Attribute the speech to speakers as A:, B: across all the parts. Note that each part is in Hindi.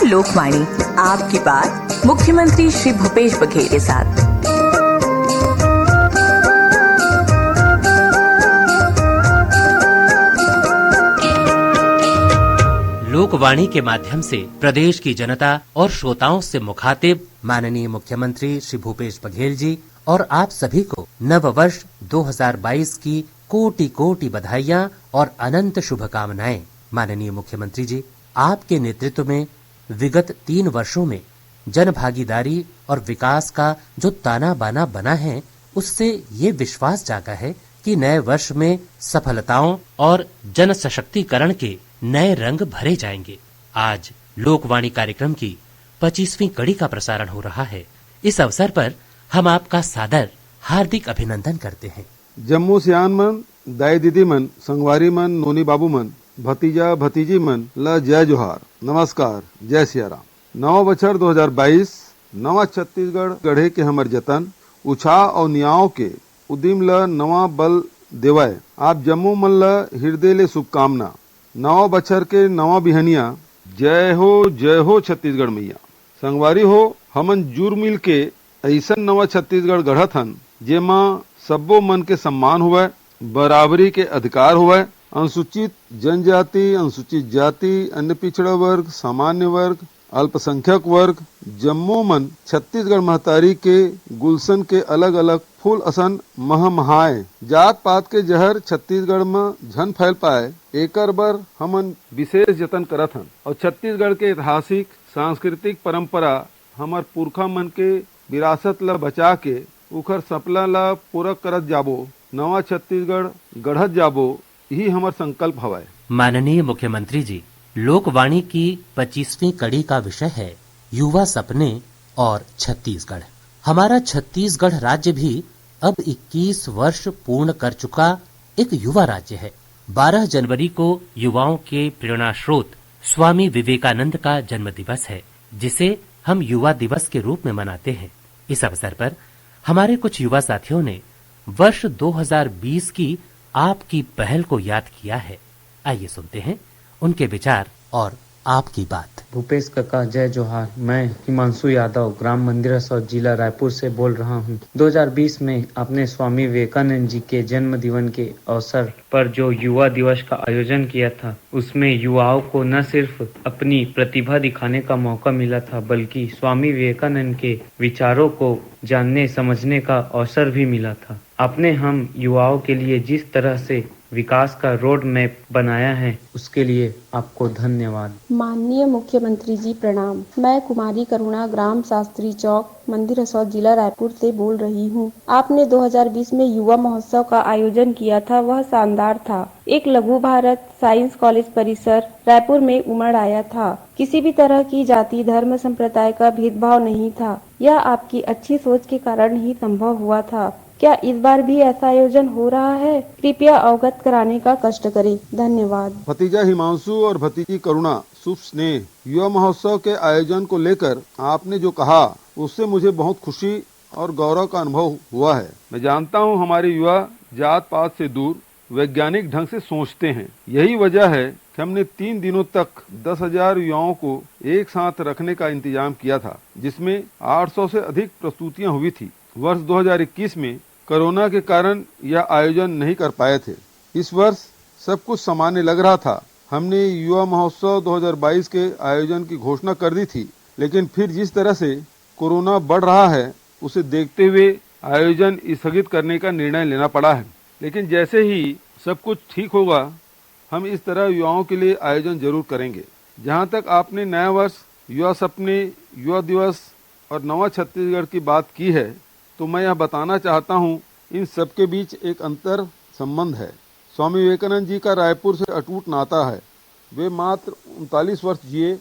A: लोकवाणी, आपकी बात मुख्यमंत्री श्री भूपेश बघेल के साथ।
B: लोकवाणी के माध्यम से प्रदेश की जनता और श्रोताओं से मुखातिब माननीय मुख्यमंत्री श्री भूपेश बघेल जी और आप सभी को नव वर्ष 2022 की कोटि कोटि बधाइयां और अनंत शुभकामनाएं। माननीय मुख्यमंत्री जी, आपके नेतृत्व में विगत 3 वर्षों में जन भागीदारी और विकास का जो ताना बाना बना है, उससे ये विश्वास जागा है कि नए वर्ष में सफलताओं और जन सशक्तिकरण के नए रंग भरे जाएंगे। आज लोकवाणी कार्यक्रम की 25वीं कड़ी का प्रसारण हो रहा है। इस अवसर पर हम आपका सादर हार्दिक अभिनंदन करते हैं।
C: जम्मू सियान मन, दाई दीदी मन, संगवारी मन, नोनी बाबू मन, भतीजा भतीजी मन ला जय जोहार, नमस्कार, जय सिया राम। नवा बछर 2022 नवा छत्तीसगढ़ गढ़े के हमर जतन उत्साह और नियाव के उद्यम ल नवा बल देवाय। आप जम्मू मन ला हृदय ले शुभकामना। नवा बछर के नवा बिहनिया, जय हो छत्तीसगढ़ मैया। संगवारी हो, हमन जुर मिल के ऐसा नवा छत्तीसगढ़ गढ़त हन जेमा सब्बो मन के सम्मान हुआ, बराबरी के अधिकार हुआ। अनुसूचित जनजाति, अनुसूचित जाति, अन्य पिछड़ा वर्ग, सामान्य वर्ग, अल्पसंख्यक वर्ग, जम्मो मन छत्तीसगढ़ महतारी के गुलशन के अलग अलग फूल असन महमहाए। जात पात के जहर छत्तीसगढ़ में झन फैल पाए, एकर बर हमन विशेष जतन करत हन। और छत्तीसगढ़ के ऐतिहासिक सांस्कृतिक परंपरा हमर पुरखा मन के विरासत ला बचा के उखर सपना ला पूरा करत जाबो, नवा छत्तीसगढ़ गढ़त जाबो, यही हमार संकल्प हवा है।
B: माननीय मुख्यमंत्री जी, लोकवाणी की 25वीं कड़ी का विषय है युवा सपने और छत्तीसगढ़। हमारा छत्तीसगढ़ राज्य भी अब 21 वर्ष पूर्ण कर चुका एक युवा राज्य है। 12 जनवरी को युवाओं के प्रेरणा स्रोत स्वामी विवेकानंद का जन्म दिवस है, जिसे हम युवा दिवस के रूप में मनाते हैं। इस अवसर पर हमारे कुछ युवा साथियों ने वर्ष 2020 की आपकी पहल को याद किया है। आइए सुनते हैं उनके विचार और आपकी बात।
D: भूपेश काका, जय जोहार। मैं हिमांशु यादव ग्राम मंदिर असौर जिला रायपुर से बोल रहा हूँ। 2020 में आपने स्वामी विवेकानंद जी के जन्म दिवस के अवसर पर जो युवा दिवस का आयोजन किया था, उसमें युवाओं को न सिर्फ अपनी प्रतिभा दिखाने का मौका मिला था, बल्कि स्वामी विवेकानंद के विचारों को जानने समझने का अवसर भी मिला था। आपने हम युवाओं के लिए जिस तरह से विकास का रोड मैप बनाया है, उसके लिए आपको धन्यवाद।
E: माननीय मुख्यमंत्री जी प्रणाम। मैं कुमारी करुणा ग्राम शास्त्री चौक मंदिर असौर जिला रायपुर से बोल रही हूँ। आपने 2020 में युवा महोत्सव का आयोजन किया था, वह शानदार था। एक लघु भारत साइंस कॉलेज परिसर रायपुर में उमड़ आया था। किसी भी तरह की जाति धर्म संप्रदाय का भेदभाव नहीं था। यह आपकी अच्छी सोच के कारण ही संभव हुआ था। क्या इस बार भी ऐसा आयोजन हो रहा है? कृपया अवगत कराने का कष्ट करें। धन्यवाद।
C: भतीजा हिमांशु और भतीजी करुणा, शुभ स्नेह। युवा महोत्सव के आयोजन को लेकर आपने जो कहा, उससे मुझे बहुत खुशी और गौरव का अनुभव हुआ है। मैं जानता हूँ हमारे युवा जात पात से दूर वैज्ञानिक ढंग से सोचते हैं। यही वजह है कि हमने 3 दिनों तक 10,000 युवाओं को एक साथ रखने का इंतजाम किया था, जिसमें 800 से अधिक प्रस्तुतियां हुई थी। वर्ष 2021 में कोरोना के कारण यह आयोजन नहीं कर पाए थे। इस वर्ष सब कुछ सामान्य लग रहा था। हमने युवा महोत्सव 2022 के आयोजन की घोषणा कर दी थी, लेकिन फिर जिस तरह से कोरोना बढ़ रहा है, उसे देखते हुए आयोजन स्थगित करने का निर्णय लेना पड़ा है। लेकिन जैसे ही सब कुछ ठीक होगा, हम इस तरह युवाओं के लिए आयोजन जरूर करेंगे। जहाँ तक आपने नया वर्ष, युवा सपने, युवा दिवस और नवा छत्तीसगढ़ की बात की है, तो मैं यह बताना चाहता हूँ, इन सब के बीच एक अंतर संबंध है। स्वामी विवेकानंद जी का रायपुर से अटूट नाता है। वे मात्र 39 वर्ष जिए,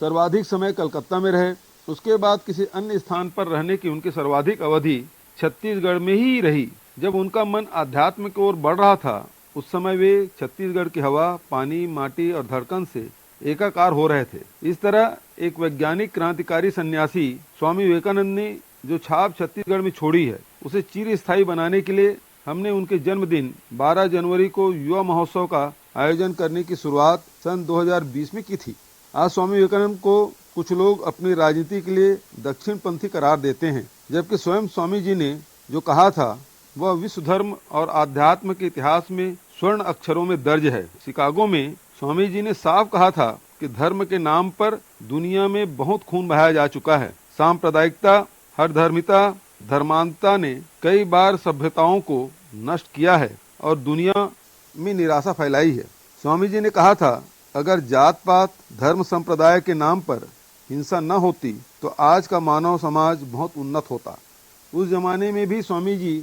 C: सर्वाधिक समय कलकत्ता में रहे। उसके बाद किसी अन्य स्थान पर रहने की उनकी सर्वाधिक अवधि छत्तीसगढ़ में ही रही। जब उनका मन आध्यात्म की ओर बढ़ रहा था, उस समय वे छत्तीसगढ़ की हवा, पानी, माटी और धड़कन से एकाकार हो रहे थे। इस तरह एक वैज्ञानिक क्रांतिकारी सन्यासी स्वामी विवेकानंद ने जो छाप छत्तीसगढ़ में छोड़ी है, उसे चिर स्थायी बनाने के लिए हमने उनके जन्मदिन 12 जनवरी को युवा महोत्सव का आयोजन करने की शुरुआत सन 2020 में की थी। आज स्वामी विवेकानंद को कुछ लोग अपनी राजनीति के लिए दक्षिणपंथी करार देते हैं, जबकि स्वयं स्वामी जी ने जो कहा था वह विश्व धर्म और आध्यात्म के इतिहास में स्वर्ण अक्षरों में दर्ज है। शिकागो में स्वामी जी ने साफ कहा था कि धर्म के नाम पर दुनिया में बहुत खून बहाया जा चुका है। सांप्रदायिकता, हरधर्मिता, धर्मांतता ने कई बार सभ्यताओं को नष्ट किया है और दुनिया में निराशा फैलाई है। स्वामी जी ने कहा था, अगर जात पात धर्म संप्रदाय के नाम पर हिंसा न होती तो आज का मानव समाज बहुत उन्नत होता। उस जमाने में भी स्वामी जी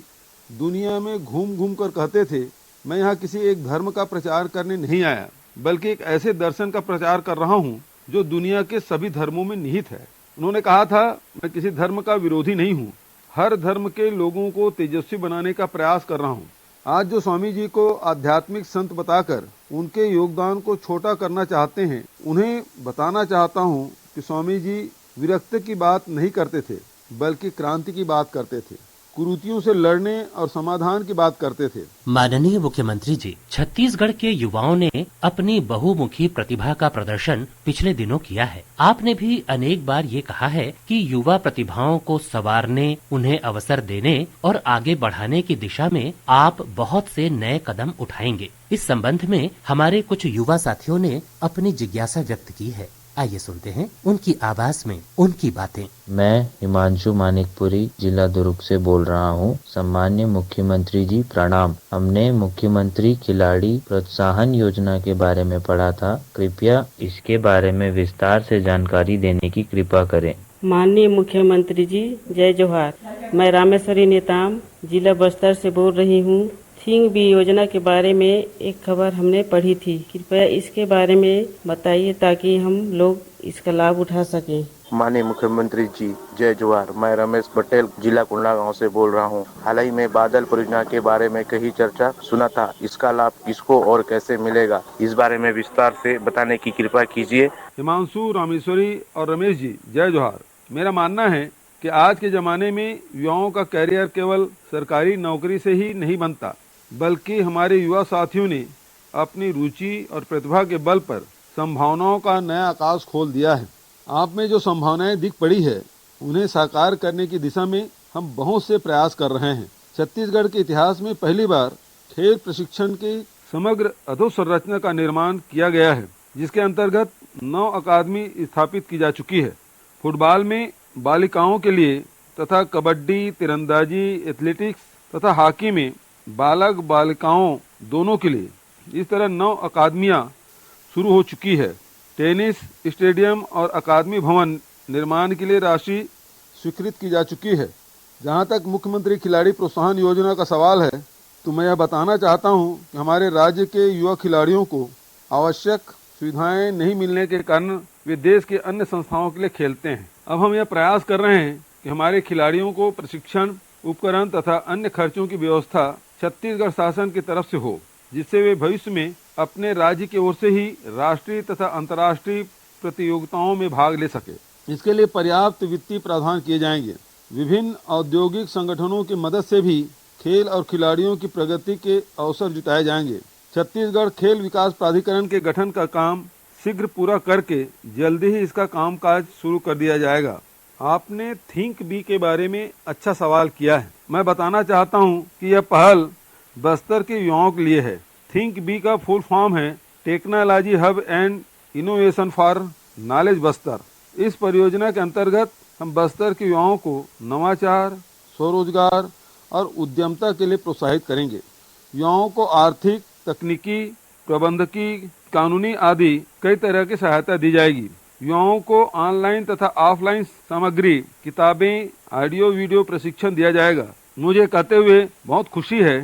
C: दुनिया में घूम घूम कर कहते थे, मैं यहाँ किसी एक धर्म का प्रचार करने नहीं आया, बल्कि एक ऐसे दर्शन का प्रचार कर रहा हूँ जो दुनिया के सभी धर्मों में निहित है। उन्होंने कहा था, मैं किसी धर्म का विरोधी नहीं हूँ, हर धर्म के लोगों को तेजस्वी बनाने का प्रयास कर रहा हूँ। आज जो स्वामी जी को आध्यात्मिक संत बताकर उनके योगदान को छोटा करना चाहते हैं, उन्हें बताना चाहता हूँ कि स्वामी जी विरक्ति की बात नहीं करते थे, बल्कि क्रांति की बात करते थे, कुरीतियों से लड़ने और समाधान की बात करते थे।
B: माननीय मुख्यमंत्री जी, छत्तीसगढ़ के युवाओं ने अपनी बहुमुखी प्रतिभा का प्रदर्शन पिछले दिनों किया है। आपने भी अनेक बार ये कहा है कि युवा प्रतिभाओं को संवारने, उन्हें अवसर देने और आगे बढ़ाने की दिशा में आप बहुत से नए कदम उठाएंगे। इस संबंध में हमारे कुछ युवा साथियों ने अपनी जिज्ञासा व्यक्त की है। आइए सुनते हैं उनकी आवाज में उनकी बातें।
F: मैं हिमांशु मानिकपुरी जिला दुर्ग से बोल रहा हूँ। सम्मान्य मुख्यमंत्री जी प्रणाम। हमने मुख्यमंत्री खिलाड़ी प्रोत्साहन योजना के बारे में पढ़ा था, कृपया इसके बारे में विस्तार से जानकारी देने की कृपा करें।
G: माननीय मुख्यमंत्री जी, जय जोहार। मैं रामेश्वरी नेताम जिला बस्तर से बोल रही हूँ। थिंग बी योजना के बारे में एक खबर हमने पढ़ी थी, कृपया इसके बारे में बताइए ताकि हम लोग इसका लाभ उठा सकें।
H: माननीय मुख्यमंत्री जी, जय जोहार। मैं रमेश पटेल जिला कोंडागांव से बोल रहा हूँ। हाल ही में बादल परियोजना के बारे में कहीं चर्चा सुना था, इसका लाभ किसको और कैसे मिलेगा, इस बारे में विस्तार से बताने की कृपा कीजिए।
C: हिमांशु, रामेश्वरी और रमेश जी, जय जोहार। मेरा मानना है कि आज के जमाने में युवाओं का कैरियर केवल सरकारी नौकरी से ही नहीं बनता, बल्कि हमारे युवा साथियों ने अपनी रुचि और प्रतिभा के बल पर संभावनाओं का नया आकाश खोल दिया है। आप में जो संभावनाएं दिख पड़ी है, उन्हें साकार करने की दिशा में हम बहुत से प्रयास कर रहे हैं। छत्तीसगढ़ के इतिहास में पहली बार खेल प्रशिक्षण की समग्र अधोसंरचना का निर्माण किया गया है, जिसके अंतर्गत 9 अकादमी स्थापित की जा चुकी है। फुटबॉल में बालिकाओं के लिए तथा कबड्डी, तीरंदाजी, एथलेटिक्स तथा हॉकी में बालक बालिकाओं दोनों के लिए इस तरह 9 अकादमियां शुरू हो चुकी है। टेनिस स्टेडियम और अकादमी भवन निर्माण के लिए राशि स्वीकृत की जा चुकी है। जहां तक मुख्यमंत्री खिलाड़ी प्रोत्साहन योजना का सवाल है, तो मैं यह बताना चाहता हूं कि हमारे राज्य के युवा खिलाड़ियों को आवश्यक सुविधाएं नहीं मिलने के कारण वे देश के अन्य संस्थाओं के लिए खेलते हैं। अब हम यह प्रयास कर रहे हैं कि हमारे खिलाड़ियों को प्रशिक्षण, उपकरण तथा अन्य खर्चों की व्यवस्था छत्तीसगढ़ शासन की तरफ से हो, जिससे वे भविष्य में अपने राज्य की ओर से ही राष्ट्रीय तथा अंतर्राष्ट्रीय प्रतियोगिताओं में भाग ले सके। इसके लिए पर्याप्त वित्तीय प्रावधान किए जाएंगे। विभिन्न औद्योगिक संगठनों की मदद से भी खेल और खिलाड़ियों की प्रगति के अवसर जुटाए जाएंगे। छत्तीसगढ़ खेल विकास प्राधिकरण के गठन का काम शीघ्र पूरा करके जल्दी ही इसका कामकाज शुरू कर दिया जाएगा। आपने थिंक बी के बारे में अच्छा सवाल किया है। मैं बताना चाहता हूं कि यह पहल बस्तर के युवाओं के लिए है। थिंक बी का फुल फॉर्म है technology hub and innovation for knowledge Bastar. इस परियोजना के अंतर्गत हम बस्तर के युवाओं को नवाचार, स्वरोजगार और उद्यमता के लिए प्रोत्साहित करेंगे। युवाओं को आर्थिक, तकनीकी, प्रबंधकी, कानूनी आदि कई तरह की सहायता दी जाएगी। युवाओं को ऑनलाइन तथा ऑफलाइन सामग्री, किताबें, ऑडियो वीडियो प्रशिक्षण दिया जाएगा। मुझे कहते हुए बहुत खुशी है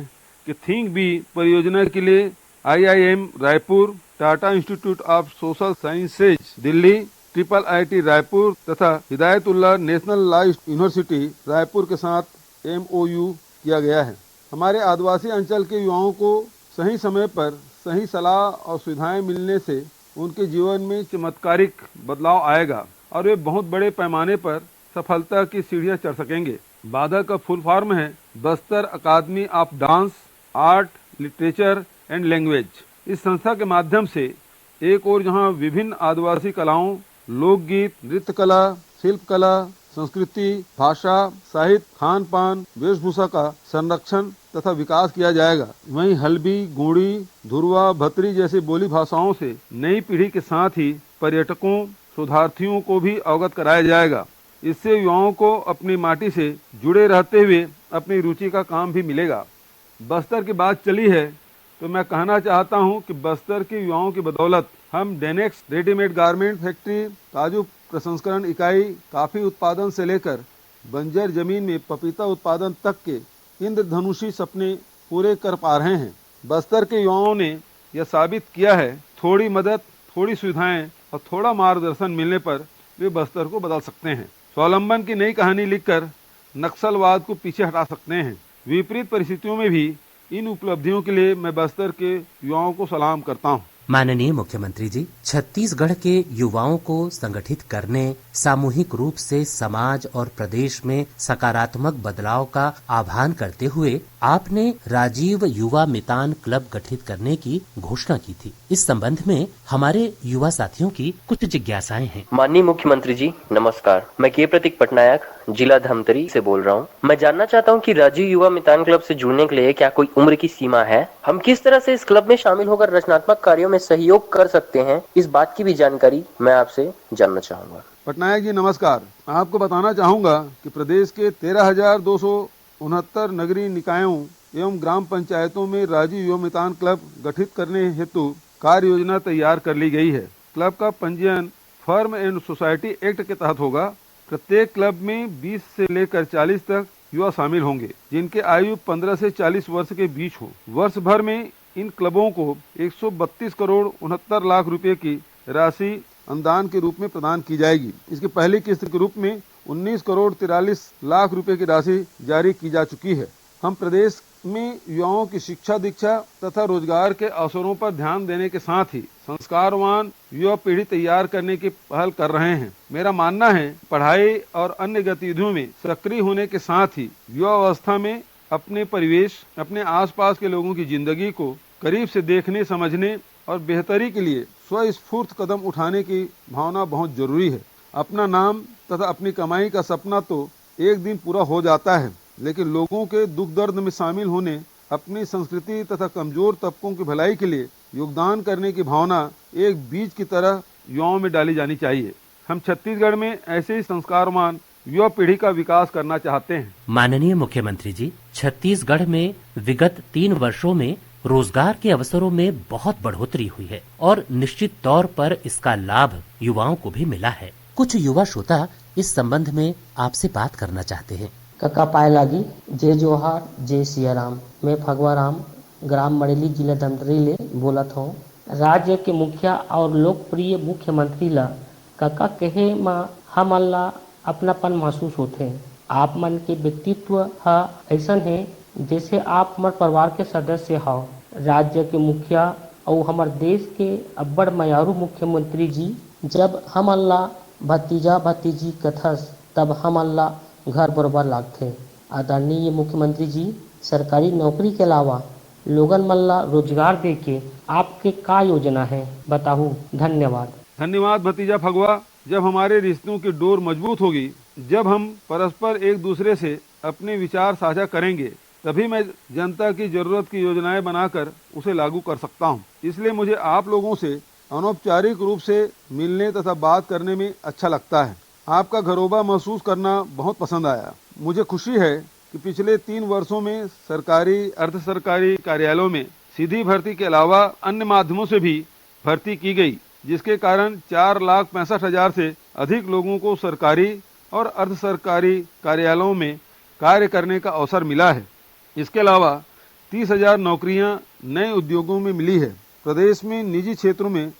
C: कि थिंक बी परियोजना के लिए IIM Raipur, Tata institute of social sciences Delhi, IIIT Raipur तथा Hidayatullah national law university Raipur के साथ MOU किया गया है। हमारे आदिवासी अंचल के युवाओं को सही समय पर सही सलाह और सुविधाएं मिलने से उनके जीवन में चमत्कारिक बदलाव आएगा और वे बहुत बड़े पैमाने पर सफलता की सीढ़ियां चढ़ सकेंगे। बादल का फुल फॉर्म है Bastar academy of dance, art, literature and language. इस संस्था के माध्यम से एक और जहां विभिन्न आदिवासी कलाओं लोकगीत, नृत्य कला, शिल्प कला, संस्कृति, भाषा, साहित्य, खान पान, वेशभूषा का संरक्षण तथा विकास किया जाएगा। वहीं हल्बी, गोंडी, धुरवा, भतरी जैसी बोली भाषाओं से नई पीढ़ी के साथ ही पर्यटकों, शोधार्थियों को भी अवगत कराया जाएगा। इससे युवाओं को अपनी माटी से जुड़े रहते हुए अपनी रुचि का काम भी मिलेगा। बस्तर की बात चली है तो मैं कहना चाहता हूं कि बस्तर के युवाओं की बदौलत हम डेनेक्स रेडीमेड गारमेंट फैक्ट्री, काजू प्रसंस्करण इकाई, काफी उत्पादन से लेकर बंजर जमीन में पपीता उत्पादन तक के इंद्रधनुषी सपने पूरे कर पा रहे हैं। बस्तर के युवाओं ने यह साबित किया है, थोड़ी मदद, थोड़ी सुविधाएं और थोड़ा मार्गदर्शन मिलने पर वे बस्तर को बदल सकते हैं। स्वावलंबन की नई कहानी लिखकर नक्सलवाद को पीछे हटा सकते हैं। विपरीत परिस्थितियों में भी इन उपलब्धियों के लिए मैं बस्तर के युवाओं को सलाम करता हूं।
B: माननीय मुख्यमंत्री जी, छत्तीसगढ़ के युवाओं को संगठित करने, सामूहिक रूप से समाज और प्रदेश में सकारात्मक बदलाव का आह्वान करते हुए आपने राजीव युवा मितान क्लब गठित करने की घोषणा की थी। इस संबंध में हमारे युवा साथियों की कुछ जिज्ञासाएं हैं।
I: माननीय मुख्यमंत्री जी नमस्कार, मैं के प्रतीक पटनायक जिला धमतरी से बोल रहा हूँ। मैं जानना चाहता हूँ कि राजीव युवा मितान क्लब से जुड़ने के लिए क्या कोई उम्र की सीमा है? हम किस तरह से इस क्लब में शामिल होकर रचनात्मक कार्यों में सहयोग कर सकते हैं, इस बात की भी जानकारी मैं आपसे जानना चाहूँगा।
C: पटनायक जी नमस्कार। आपको बताना चाहूँगा कि प्रदेश के 13,269 नगरीय निकायों एवं ग्राम पंचायतों में राजीव युवा मितान क्लब गठित करने हेतु कार्य योजना तैयार कर ली गई है। क्लब का पंजीयन फर्म एंड सोसाइटी एक्ट के तहत होगा। प्रत्येक क्लब में 20 से लेकर 40 तक युवा शामिल होंगे, जिनके आयु 15 से 40 वर्ष के बीच हो। वर्ष भर में इन क्लबों को 132 करोड़ 69 लाख रुपए की राशि अनुदान के रूप में प्रदान की जाएगी। इसकी पहली किस्त के रूप में 19 करोड़ 43 लाख रुपए की राशि जारी की जा चुकी है। हम प्रदेश में युवाओं की शिक्षा दीक्षा तथा रोजगार के अवसरों पर ध्यान देने के साथ ही संस्कारवान युवा पीढ़ी तैयार करने की पहल कर रहे हैं। मेरा मानना है, पढ़ाई और अन्य गतिविधियों में सक्रिय होने के साथ ही युवा अवस्था में अपने परिवेश, अपने आसपास के लोगों की जिंदगी को करीब से देखने, समझने और बेहतरी के लिए स्वस्फूर्त कदम उठाने की भावना बहुत जरूरी है। अपना नाम तथा अपनी कमाई का सपना तो एक दिन पूरा हो जाता है, लेकिन लोगों के दुख दर्द में शामिल होने, अपनी संस्कृति तथा कमजोर तबकों की भलाई के लिए योगदान करने की भावना एक बीज की तरह युवाओं में डाली जानी चाहिए। हम छत्तीसगढ़ में ऐसे ही संस्कारवान युवा पीढ़ी का विकास करना चाहते हैं।
B: माननीय मुख्यमंत्री जी, छत्तीसगढ़ में विगत 3 वर्षों में रोजगार के अवसरों में बहुत बढ़ोतरी हुई है और निश्चित तौर पर इसका लाभ युवाओं को भी मिला है। कुछ युवा श्रोता इस संबंध में आपसे बात करना चाहते हैं।
J: कका पाए लागी, जय जोहार, जय सियाराम। मैं फगवाराम ग्राम मड़ेली जिला धमतरी ले बोलत हूँ। राज्य के मुखिया और लोकप्रिय मुख्यमंत्री ला कका कहे मा हमन ला अपनापन महसूस होते। आप मन के व्यक्तित्व हा ऐसन है जैसे आप हमारे परिवार के सदस्य हो। राज्य के मुखिया और हमारे देश के अब्बड़ मयारू मुख्यमंत्री जी जब हमन ला भतीजा भतीजी कथस तब हमन ला घर बरोबर लागथे। आदरणीय मुख्यमंत्री जी, सरकारी नौकरी के अलावा लोगन मन ला रोजगार दे के आपके का योजना है, बताऊँ। धन्यवाद।
C: धन्यवाद भतीजा फगवा। जब हमारे रिश्तों की डोर मजबूत होगी, जब हम परस्पर एक दूसरे से अपने विचार साझा करेंगे, तभी मैं जनता की जरूरत की योजनाएं बनाकर उसे लागू कर सकता हूं। इसलिए मुझे आप लोगों से अनौपचारिक रूप से मिलने तथा बात करने में अच्छा लगता है। आपका घरोबा महसूस करना बहुत पसंद आया। मुझे खुशी है कि पिछले 3 वर्षों में सरकारी, अर्ध सरकारी कार्यालयों में सीधी भर्ती के अलावा अन्य माध्यमों से भी भर्ती की गई, जिसके कारण 4,65,000 से अधिक लोगों को सरकारी और अर्ध सरकारी कार्यालयों में कार्य करने का अवसर मिला है। इसके अलावा 30,000 नौकरियां नए उद्योगों में मिली है। प्रदेश में निजी क्षेत्रों में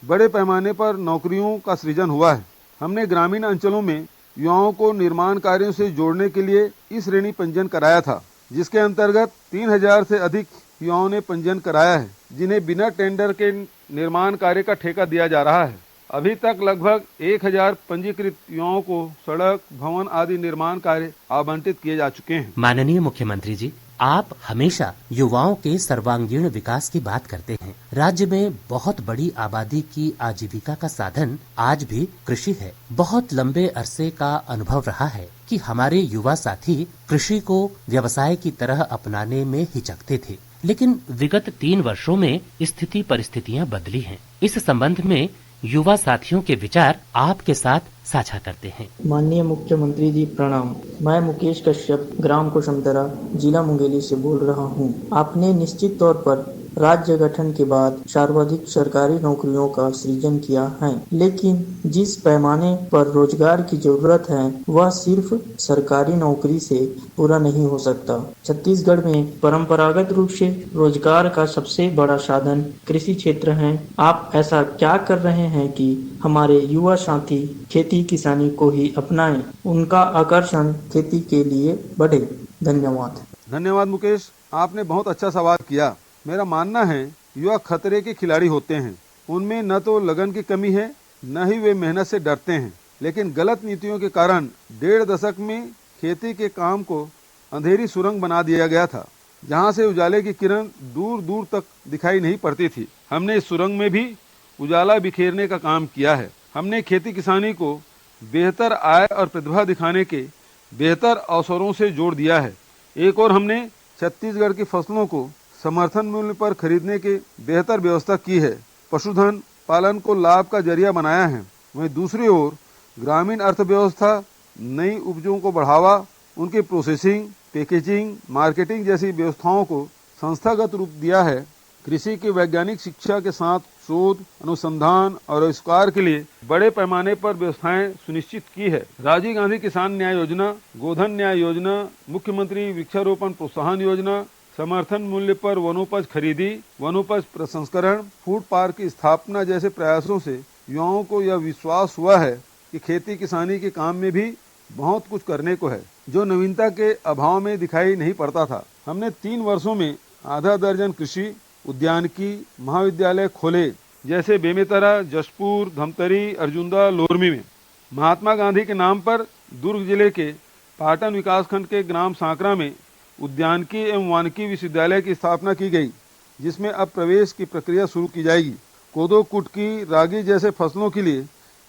C: बड़े पैमाने पर नौकरियों का सृजन हुआ है। हमने ग्रामीण अंचलों में युवाओं को निर्माण कार्यों से जोड़ने के लिए इस श्रेणी पंजीयन कराया था, जिसके अंतर्गत 3,000 से अधिक युवाओं ने पंजीयन कराया है, जिन्हें बिना टेंडर के निर्माण कार्य का ठेका दिया जा रहा है। अभी तक लगभग 1,000 पंजीकृत युवाओं को सड़क, भवन आदि निर्माण कार्य आवंटित किए जा चुके हैं।
B: माननीय मुख्यमंत्री जी, आप हमेशा युवाओं के सर्वांगीण विकास की बात करते हैं। राज्य में बहुत बड़ी आबादी की आजीविका का साधन आज भी कृषि है। बहुत लंबे अरसे का अनुभव रहा है कि हमारे युवा साथी कृषि को व्यवसाय की तरह अपनाने में हिचकते थे, लेकिन विगत 3 वर्षों में स्थिति परिस्थितियां बदली हैं। इस संबंध में युवा साथियों के विचार आपके साथ साझा करते हैं।
K: माननीय मुख्यमंत्री जी प्रणाम। मैं मुकेश कश्यप ग्राम कुसुमतरा जिला मुंगेली से बोल रहा हूँ। आपने निश्चित तौर पर राज्य गठन के बाद सर्वाधिक सरकारी नौकरियों का सृजन किया है, लेकिन जिस पैमाने पर रोजगार की जरूरत है वह सिर्फ सरकारी नौकरी से पूरा नहीं हो सकता। छत्तीसगढ़ में परंपरागत रूप से रोजगार का सबसे बड़ा साधन कृषि क्षेत्र है। आप ऐसा क्या कर रहे हैं कि हमारे युवा साथी खेती किसानी को ही अपनाएं, उनका आकर्षण खेती के लिए बढ़े? धन्यवाद।
C: धन्यवाद मुकेश, आपने बहुत अच्छा सवाल किया। मेरा मानना है युवा खतरे के खिलाड़ी होते हैं। उनमें न तो लगन की कमी है, न ही वे मेहनत से डरते हैं, लेकिन गलत नीतियों के कारण 1.5 दशक में खेती के काम को अंधेरी सुरंग बना दिया गया था, जहां से उजाले की किरण दूर दूर तक दिखाई नहीं पड़ती थी। हमने इस सुरंग में भी उजाला बिखेरने का काम किया है। हमने खेती किसानी को बेहतर आय और प्रतिभा दिखाने के बेहतर अवसरों से जोड़ दिया है। एक और हमने छत्तीसगढ़ की फसलों को समर्थन मूल्य पर खरीदने की बेहतर व्यवस्था की है। पशुधन पालन को लाभ का जरिया बनाया है। वहीं दूसरी ओर ग्रामीण अर्थव्यवस्था नई उपजों को बढ़ावा, उनकी प्रोसेसिंग, पैकेजिंग, मार्केटिंग जैसी व्यवस्थाओं को संस्थागत रूप दिया है। कृषि की वैज्ञानिक शिक्षा के साथ शोध, अनुसंधान और आविष्कार के लिए बड़े पैमाने पर व्यवस्थाएं सुनिश्चित की है। राजीव गांधी किसान न्याय योजना, गोधन न्याय योजना, मुख्यमंत्री वृक्षारोपण प्रोत्साहन योजना, समर्थन मूल्य पर वनोपज खरीदी, वनोपज प्रसंस्करण, फूड पार्क की स्थापना जैसे प्रयासों से युवाओं को यह विश्वास हुआ है कि खेती किसानी के काम में भी बहुत कुछ करने को है, जो नवीनता के अभाव में दिखाई नहीं पड़ता था। हमने 3 वर्षों में आधा दर्जन कृषि उद्यानिकी महाविद्यालय खोले, जैसे बेमेतरा, जशपुर, धमतरी, अर्जुंदा, लोरमी में। महात्मा गांधी के नाम पर दुर्ग जिले के पाटन विकासखंड के ग्राम सांकरा में उद्यानिकी एवं वानिकी विश्वविद्यालय की स्थापना की गई, जिसमें अब प्रवेश की प्रक्रिया शुरू की जाएगी। कोदो, कुटकी, रागी जैसे फसलों के लिए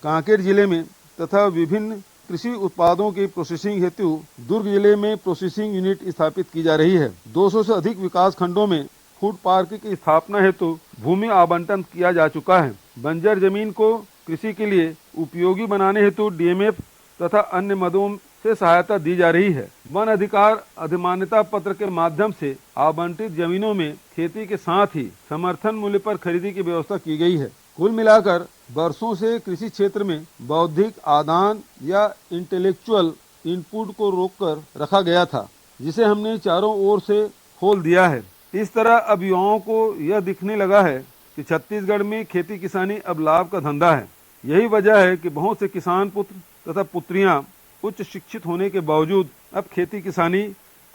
C: कांकेर जिले में तथा विभिन्न कृषि उत्पादों की प्रोसेसिंग हेतु दुर्ग जिले में प्रोसेसिंग यूनिट स्थापित की जा रही है। 200 से अधिक विकास खंडों में फूड पार्क की स्थापना हेतु भूमि आवंटन किया जा चुका है। बंजर जमीन को कृषि के लिए उपयोगी बनाने हेतु डीएमएफ तथा अन्य मदों से सहायता दी जा रही है। वन अधिकार अधिमान्यता पत्र के माध्यम से आवंटित जमीनों में खेती के साथ ही समर्थन मूल्य पर खरीदी की व्यवस्था की गई है। कुल मिलाकर वर्षों से कृषि क्षेत्र में बौद्धिक आदान या इंटेलेक्चुअल इनपुट को रोककर रखा गया था, जिसे हमने चारों ओर से खोल दिया है। इस तरह अब युवाओं को यह दिखने लगा है कि छत्तीसगढ़ में खेती किसानी अब लाभ का धंधा है। यही वजह है कि बहुत से किसान पुत्र तथा पुत्रियां उच्च शिक्षित होने के बावजूद अब खेती किसानी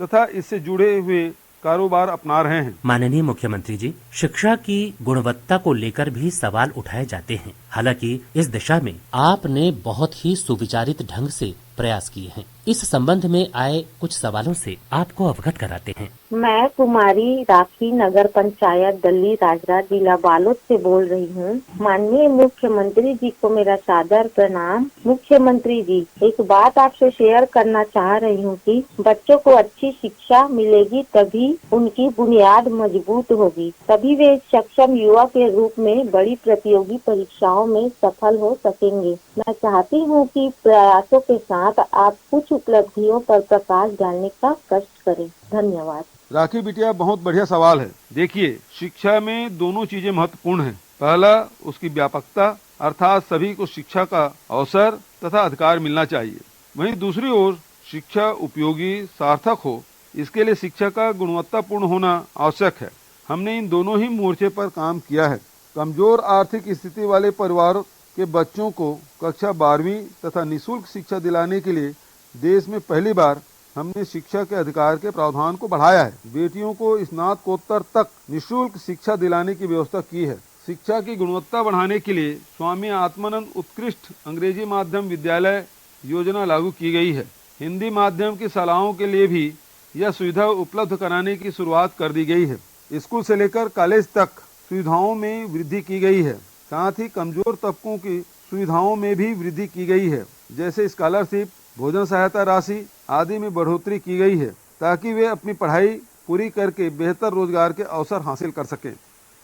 C: तथा इससे जुड़े हुए कारोबार अपना रहे हैं।
B: माननीय मुख्यमंत्री जी, शिक्षा की गुणवत्ता को लेकर भी सवाल उठाए जाते हैं। हालांकि इस दिशा में आपने बहुत ही सुविचारित ढंग से प्रयास किए हैं। इस संबंध में आए कुछ सवालों से आपको अवगत कराते हैं।
L: मैं कुमारी राखी नगर पंचायत दल्ली राजरा जिला बालोद से बोल रही हूँ। माननीय मुख्यमंत्री जी को मेरा सादर प्रणाम। मुख्यमंत्री जी, एक बात आपसे शेयर करना चाह रही हूँ कि बच्चों को अच्छी शिक्षा मिलेगी तभी उनकी बुनियाद मजबूत होगी, तभी वे सक्षम युवा के रूप में बड़ी प्रतियोगी परीक्षाओं में सफल हो सकेंगे। मैं चाहती हूँ कि प्रयासों के साथ आप कुछ उपलब्धियों पर प्रकाश डालने का कष्ट करें। धन्यवाद।
C: राखी बिटिया, बहुत बढ़िया सवाल है। देखिए, शिक्षा में दोनों चीजें महत्वपूर्ण हैं। पहला, उसकी व्यापकता, अर्थात सभी को शिक्षा का अवसर तथा अधिकार मिलना चाहिए। वहीं दूसरी ओर शिक्षा उपयोगी, सार्थक हो, इसके लिए शिक्षा का गुणवत्तापूर्ण होना आवश्यक है। हमने इन दोनों ही मोर्चे पर काम किया है। कमजोर आर्थिक स्थिति वाले परिवार के बच्चों को कक्षा 12वीं तथा निःशुल्क शिक्षा दिलाने के लिए देश में पहली बार हमने शिक्षा के अधिकार के प्रावधान को बढ़ाया है। बेटियों को स्नातकोत्तर तक निःशुल्क शिक्षा दिलाने की व्यवस्था की है। शिक्षा की गुणवत्ता बढ़ाने के लिए स्वामी आत्मानंद उत्कृष्ट अंग्रेजी माध्यम विद्यालय योजना लागू की गई है। हिंदी माध्यम की शालाओं के लिए भी यह सुविधा उपलब्ध कराने की शुरुआत कर दी गई है। स्कूल से लेकर कॉलेज तक सुविधाओं में वृद्धि की गई है। साथ ही कमजोर तबकों की सुविधाओं में भी वृद्धि की गई है, जैसे स्कॉलरशिप, भोजन सहायता राशि आदि में बढ़ोतरी की गई है, ताकि वे अपनी पढ़ाई पूरी करके बेहतर रोजगार के अवसर हासिल कर सकें।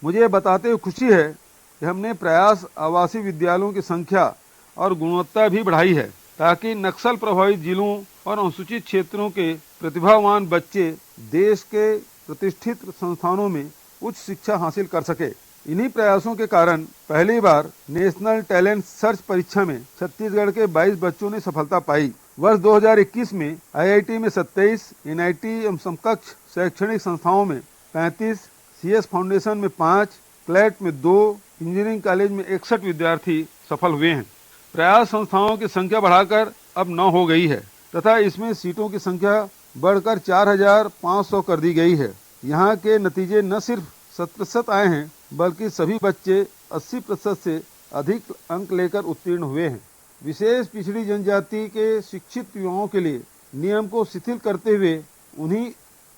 C: मुझे यह बताते हुए खुशी है कि हमने प्रयास आवासीय विद्यालयों की संख्या और गुणवत्ता भी बढ़ाई है, ताकि नक्सल प्रभावित जिलों और अनुसूचित क्षेत्रों के प्रतिभावान बच्चे देश के प्रतिष्ठित संस्थानों में उच्च शिक्षा हासिल कर सके। इन्हीं प्रयासों के कारण पहली बार नेशनल टैलेंट सर्च परीक्षा में छत्तीसगढ़ के 22 बच्चों ने सफलता पाई। वर्ष 2021 में आईआईटी में 27, एनआईटी एवं समकक्ष शैक्षणिक संस्थाओं में 35, सीएस फाउंडेशन में 5, क्लैट में 2, इंजीनियरिंग कॉलेज में 61 विद्यार्थी सफल हुए हैं। प्रयास संस्थाओं की संख्या बढ़ाकर अब 9 हो गई है तथा इसमें सीटों की संख्या बढ़कर 4,500 कर दी गई है। यहाँ के नतीजे न सिर्फ 100% आए हैं, बल्कि सभी बच्चे 80% से अधिक अंक लेकर उत्तीर्ण हुए हैं। विशेष पिछड़ी जनजाति के शिक्षित युवाओं के लिए नियम को शिथिल करते हुए उन्हीं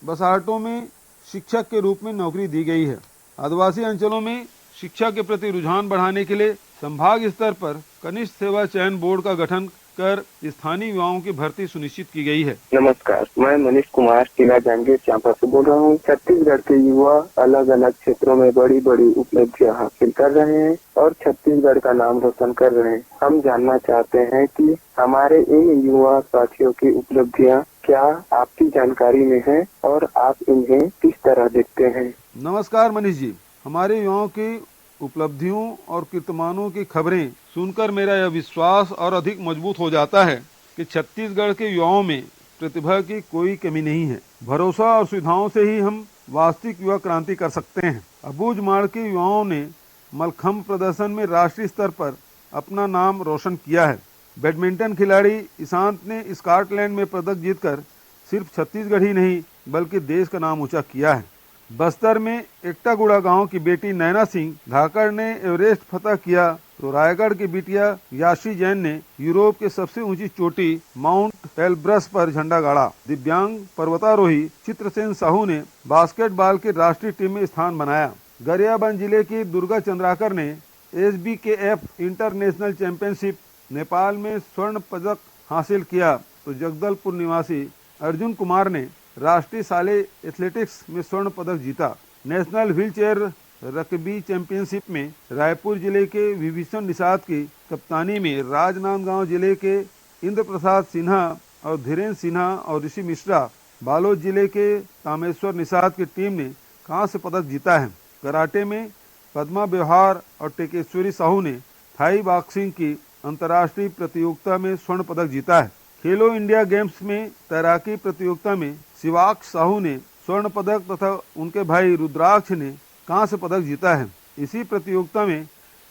C: बसाहटों में शिक्षक के रूप में नौकरी दी गई है। आदिवासी अंचलों में शिक्षा के प्रति रुझान बढ़ाने के लिए संभाग स्तर पर कनिष्ठ सेवा चयन बोर्ड का गठन कर स्थानीय युवाओं की भर्ती सुनिश्चित की गई है।
M: नमस्कार, मैं मनीष कुमार जिला जांजगीर चांपा से बोल रहा हूँ। छत्तीसगढ़ के युवा अलग अलग क्षेत्रों में बड़ी बड़ी उपलब्धियां हासिल कर रहे हैं और छत्तीसगढ़ का नाम रोशन कर रहे हैं। हम जानना चाहते हैं कि हमारे इन युवा साथियों की उपलब्धियां क्या आपकी जानकारी में है और आप इन्हें किस तरह देखते हैं?
C: नमस्कार मनीष जी, हमारे युवाओं की उपलब्धियों और कीर्तिमानों की खबरें सुनकर मेरा यह विश्वास और अधिक मजबूत हो जाता है कि छत्तीसगढ़ के युवाओं में प्रतिभा की कोई कमी नहीं है। भरोसा और सुविधाओं से ही हम वास्तविक युवा क्रांति कर सकते हैं। अबूझमाड़ के युवाओं ने मलखम्ब प्रदर्शन में राष्ट्रीय स्तर पर अपना नाम रोशन किया है। बैडमिंटन खिलाड़ी ईशांत ने स्कॉटलैंड में पदक जीतकर सिर्फ छत्तीसगढ़ ही नहीं बल्कि देश का नाम ऊंचा किया है। बस्तर में एकटागुड़ा गांव की बेटी नैना सिंह धाकड़ ने एवरेस्ट फतह किया, तो रायगढ़ की बिटिया याशी जैन ने यूरोप के सबसे ऊंची चोटी माउंट एलब्रस पर झंडा गाड़ा। दिव्यांग पर्वतारोही चित्रसेन साहू ने बास्केटबॉल की राष्ट्रीय टीम में स्थान बनाया। गरियाबंद जिले की दुर्गा चंद्राकर ने SBKF इंटरनेशनल चैंपियनशिप नेपाल में स्वर्ण पदक हासिल किया, तो जगदलपुर निवासी अर्जुन कुमार ने राष्ट्रीय शालेय एथलेटिक्स में स्वर्ण पदक जीता। नेशनल व्हीलचेयर रग्बी चैंपियनशिप में रायपुर जिले के विभीषण निषाद की कप्तानी में राजनांदगांव जिले के इंद्र प्रसाद सिन्हा और धीरेन्द्र सिन्हा और ऋषि मिश्रा, बालोद जिले के कामेश्वर निषाद की टीम ने कांस्य पदक जीता है। कराटे में पद्मा व्यवहार और टेकेश्वरी साहू ने थाई बॉक्सिंग की अंतर्राष्ट्रीय प्रतियोगिता में स्वर्ण पदक जीता है। खेलो इंडिया गेम्स में तैराकी प्रतियोगिता में शिवाक्ष साहू ने स्वर्ण पदक तथा उनके भाई रुद्राक्ष ने कांस्य पदक जीता है। इसी प्रतियोगिता में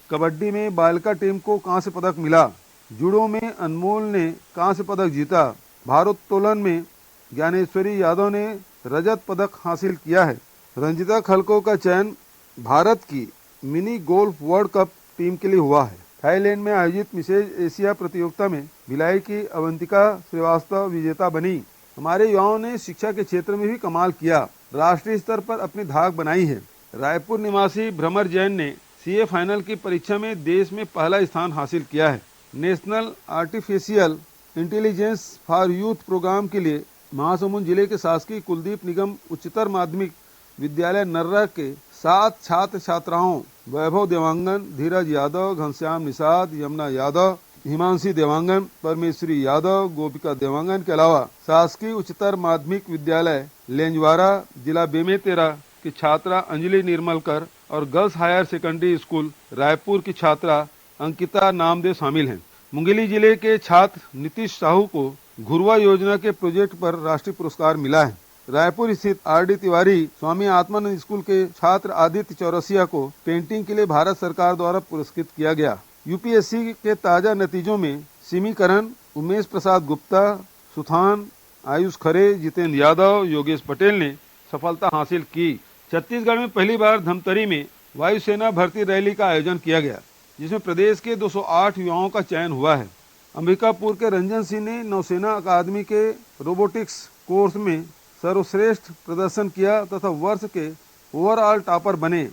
C: कबड्डी में बालिका टीम को कांस्य पदक मिला। जूडो में अनमोल ने कांस्य पदक जीता। भारोत्तोलन में ज्ञानेश्वरी यादव ने रजत पदक हासिल किया है। रंजिता खलको का चयन भारत की mini golf world cup team के लिए हुआ है। थाईलैंड में आयोजित मिसेज एशिया प्रतियोगिता में भिलाई की अवंतिका श्रीवास्तव विजेता बनी। हमारे युवाओं ने शिक्षा के क्षेत्र में भी कमाल किया, राष्ट्रीय स्तर पर अपनी धाक बनाई है। रायपुर निवासी भ्रमर जैन ने CA फाइनल की परीक्षा में देश में पहला स्थान हासिल किया है। National artificial intelligence for youth programme के लिए महासमुंद जिले के शासकीय कुलदीप निगम उच्चतर माध्यमिक विद्यालय नर्रा के 7 छात्र छात्राओं वैभव देवांगन, धीरज यादव, घनश्याम निषाद, यमुना यादव, हिमांशी देवांगन, परमेश्वरी यादव, गोपिका देवांगन के अलावा शासकीय उच्चतर माध्यमिक विद्यालय लेंजवारा जिला बेमेतरा की छात्रा अंजलि निर्मलकर और girls higher secondary school Raipur की छात्रा अंकिता नामदेव शामिल हैं। मुंगेली जिले के छात्र नीतीश साहू को घुरवा योजना के प्रोजेक्ट पर राष्ट्रीय पुरस्कार मिला है। रायपुर स्थित RD तिवारी स्वामी आत्मानंद स्कूल के छात्र आदित्य चौरसिया को पेंटिंग के लिए भारत सरकार द्वारा पुरस्कृत किया गया। UPSC के ताजा नतीजों में सिमीकरण, उमेश प्रसाद गुप्ता, सुथान, आयुष खरे, जितेंद्र यादव, योगेश पटेल ने सफलता हासिल की। छत्तीसगढ़ में पहली बार धमतरी में वायुसेना भर्ती रैली का आयोजन किया गया, जिसमें प्रदेश के 208 युवाओं का चयन हुआ है। अंबिकापुर के रंजन सिंह ने नौसेना अकादमी के रोबोटिक्स कोर्स में सर्वश्रेष्ठ प्रदर्शन किया तथा वर्ष के ओवरऑल टॉपर बने,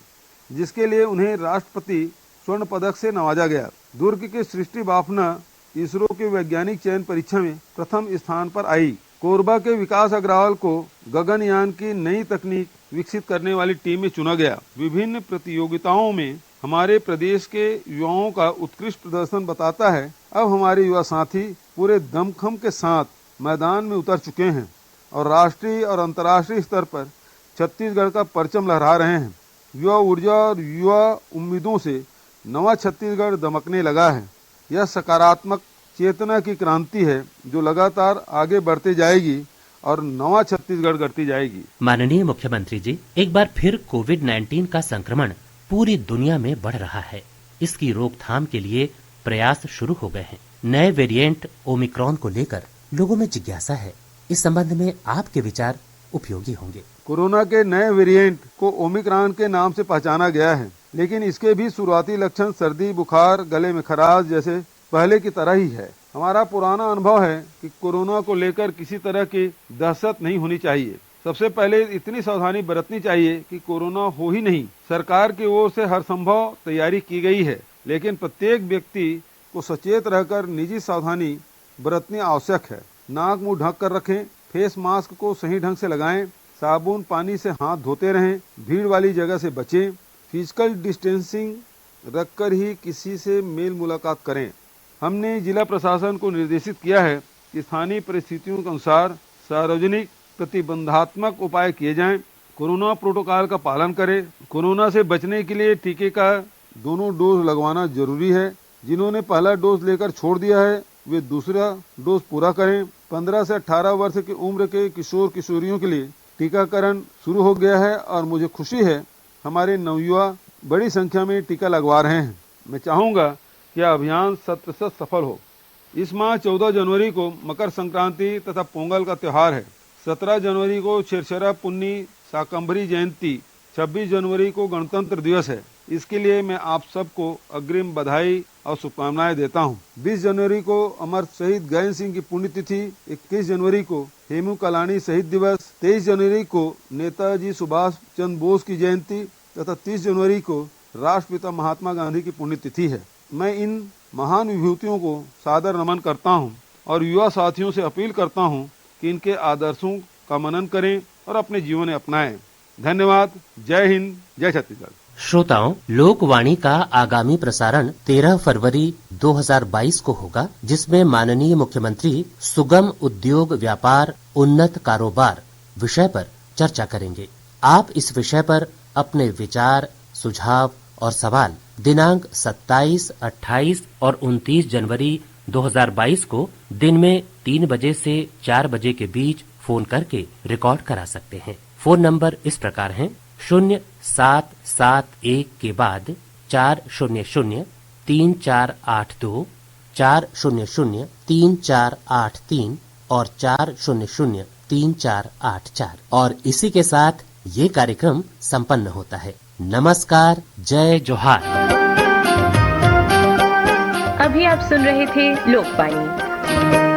C: जिसके लिए उन्हें राष्ट्रपति स्वर्ण पदक से नवाजा गया। दुर्ग के सृष्टि बाफना इसरो के वैज्ञानिक चयन परीक्षा में प्रथम स्थान पर आई। कोरबा के विकास अग्रवाल को गगनयान की नई तकनीक विकसित करने वाली टीम में चुना गया। विभिन्न प्रतियोगिताओं में हमारे प्रदेश के युवाओं का उत्कृष्ट प्रदर्शन बताता है अब हमारे युवा साथी पूरे दमखम के साथ मैदान में उतर चुके हैं और राष्ट्रीय और अंतर्राष्ट्रीय स्तर पर छत्तीसगढ़ का परचम लहरा रहे हैं। युवा ऊर्जा और युवा उम्मीदों से नवा छत्तीसगढ़ दमकने लगा है। यह सकारात्मक चेतना की क्रांति है जो लगातार आगे बढ़ते जाएगी और नवा छत्तीसगढ़ गढ़ती जाएगी।
B: माननीय मुख्यमंत्री जी, एक बार फिर कोविड-19 का संक्रमण पूरी दुनिया में बढ़ रहा है। इसकी रोकथाम के लिए प्रयास शुरू हो गए हैं। नए वेरिएंट ओमिक्रॉन को लेकर लोगों में जिज्ञासा है। इस संबंध में आपके विचार उपयोगी होंगे।
C: कोरोना के नए वेरिएंट को ओमिक्रॉन के नाम से पहचाना गया है, लेकिन इसके भी शुरुआती लक्षण सर्दी, बुखार, गले में खराश जैसे पहले की तरह ही है। हमारा पुराना अनुभव है कि कोरोना को लेकर किसी तरह की दहशत नहीं होनी चाहिए। सबसे पहले इतनी सावधानी बरतनी चाहिए कि कोरोना हो ही नहीं। सरकार की ओर से हर संभव तैयारी की गई है, लेकिन प्रत्येक व्यक्ति को सचेत रहकर निजी सावधानी बरतनी आवश्यक है। नाक मुंह ढक कर रखें, फेस मास्क को सही ढंग से लगाएं, साबुन पानी से हाथ धोते रहें, भीड़ वाली जगह से बचें, फिजिकल डिस्टेंसिंग रखकर ही किसी से मेल मुलाकात करें। हमने जिला प्रशासन को निर्देशित किया है कि स्थानीय परिस्थितियों के अनुसार सार्वजनिक प्रतिबंधात्मक उपाय किए जाएं। कोरोना प्रोटोकॉल का पालन करें। कोरोना से बचने के लिए टीके का दोनों डोज लगवाना जरूरी है। जिन्होंने पहला डोज लेकर छोड़ दिया है वे दूसरा डोज पूरा करें। 15 से 18 वर्ष की उम्र के किशोर किशोरियों के लिए टीकाकरण शुरू हो गया है और मुझे खुशी है हमारे नवयुवा बड़ी संख्या में टीका लगवा रहे हैं। मैं चाहूँगा कि यह अभियान 100% सफल हो। इस माह 14 जनवरी को मकर संक्रांति तथा पोंगल का त्योहार है। 17 जनवरी को छिरछरा पुन्नी शाकंभरी जयंती, 26 जनवरी को गणतंत्र दिवस है। इसके लिए मैं आप सबको अग्रिम बधाई और शुभकामनाएं देता हूं। 20 जनवरी को अमर शहीद गैन सिंह की पुण्यतिथि, 21 जनवरी को हेमू कलानी शहीद दिवस, 23 जनवरी को नेताजी सुभाष चंद्र बोस की जयंती तथा 30 जनवरी को राष्ट्रपिता महात्मा गांधी की पुण्यतिथि है। मैं इन महान विभूतियों को सादर नमन करता हूं और युवा साथियों से अपील करता हूं कि इनके आदर्शों का मनन करें और अपने जीवन में अपनाएं। धन्यवाद। जय हिंद, जय छत्तीसगढ़।
B: श्रोताओं, लोकवाणी का आगामी प्रसारण 13 फरवरी 2022 को होगा, जिसमें माननीय मुख्यमंत्री सुगम उद्योग व्यापार उन्नत कारोबार विषय पर चर्चा करेंगे। आप इस विषय पर अपने विचार, सुझाव और सवाल दिनांक 27, 28 और 29 जनवरी 2022 को दिन में 3 बजे से 4 बजे के बीच फोन करके रिकॉर्ड करा सकते हैं। फोन नंबर इस प्रकार हैं: 0771 के बाद 400-3482, 400-3483 और 400-3484 और इसी के साथ ये कार्यक्रम संपन्न होता है। नमस्कार, जय जोहार।
A: अभी आप सुन रहे थे लोकवाणी।